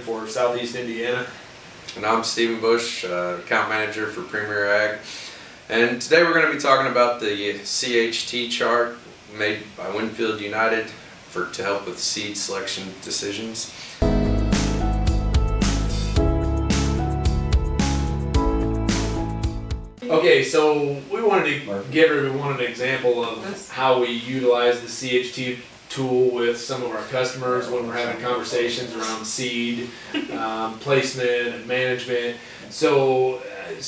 for Southeast Indiana. And I'm Stephen Bush, account manager for Premier Ag. And today we're going to be talking about the CHT chart made by WinField United to help with seed selection decisions. Okay, so we wanted to give everyone an example of how we utilize the CHT tool with some of our customers when we're having conversations around seed placement and management. So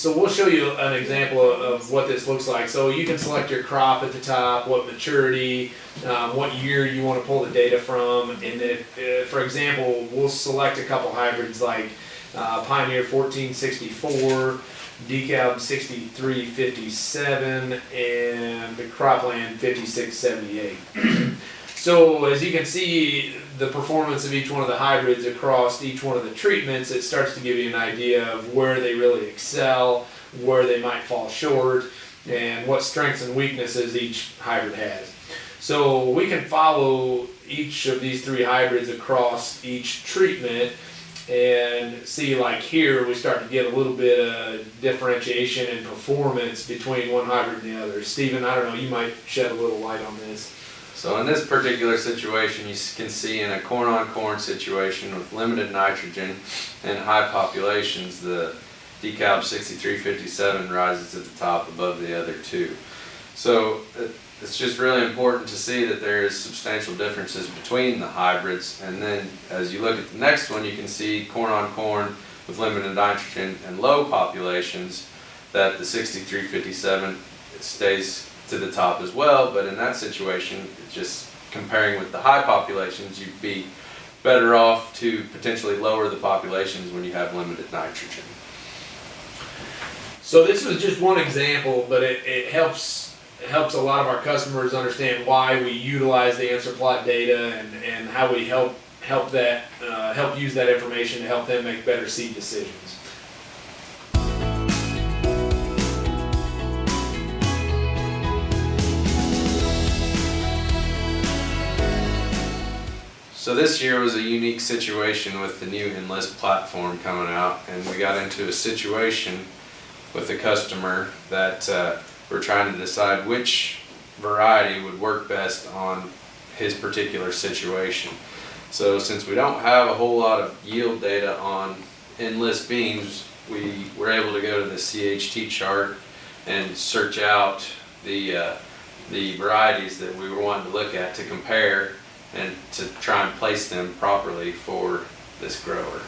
we'll show you an example of what this looks like. So you can select your crop at the top, what maturity, what year you want to pull the data from, and then, for example, we'll select a couple hybrids like Pioneer 1464, DeKalb 6357, and the Cropland 5678. So as you can see, the performance of each one of the hybrids across each one of the treatments, it starts to give you an idea of where they really excel, where they might fall short, and what strengths and weaknesses each hybrid has. So we can follow each of these three hybrids across each treatment and see, like here, we start to get a little bit of differentiation in performance between one hybrid and the other. Stephen, I don't know, you might shed a little light on this. So in this particular situation, you can see in a corn-on-corn situation with limited nitrogen and high populations, the DeKalb 6357 rises at the top above the other two. So it's just really important to see that there is substantial differences between the hybrids. And then as you look at the next one, you can see corn-on-corn with limited nitrogen and low populations, that the 6357 stays to the top as well, but in that situation, just comparing with the high populations, you'd be better off to potentially lower the populations when you have limited nitrogen. So this was just one example, but it helps a lot of our customers understand why we utilize the answer plot data and how we help use that information to help them make better seed decisions. So this year was a unique situation with the new Enlist platform coming out, and we got into a situation with a customer that we're trying to decide which variety would work best on his particular situation. So since we don't have a whole lot of yield data on Enlist beans, we were able to go to the CHT chart and search out the varieties that we were wanting to look at to compare and to try and place them properly for this grower.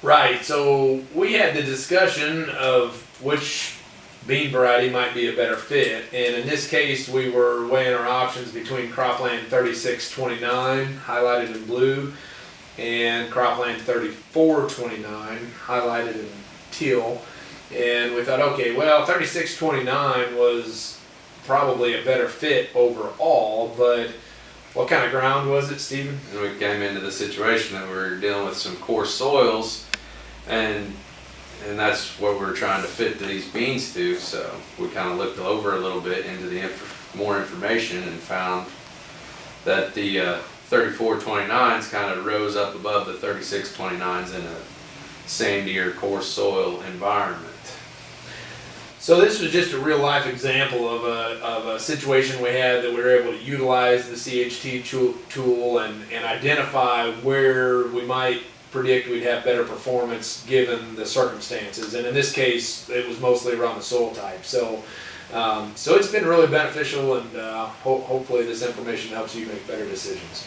Right, so we had the discussion of which bean variety might be a better fit, and in this case we were weighing our options between Cropland 3629, highlighted in blue, and Cropland 3429, highlighted in teal, and we thought, okay, well, 3629 was probably a better fit overall, but what kind of ground was it, Stephen? And we came into the situation that we were dealing with some coarse soils, and that's what we're trying to fit these beans to. So we kind of looked over a little bit into the more information and found that the 3429s kind of rose up above the 3629s in a sandier, coarse soil environment. So this was just a real life example of a situation we had that we were able to utilize the CHT tool and identify where we might predict we'd have better performance given the circumstances. And in this case, it was mostly around the soil type. So it's been really beneficial, and hopefully this information helps you make better decisions.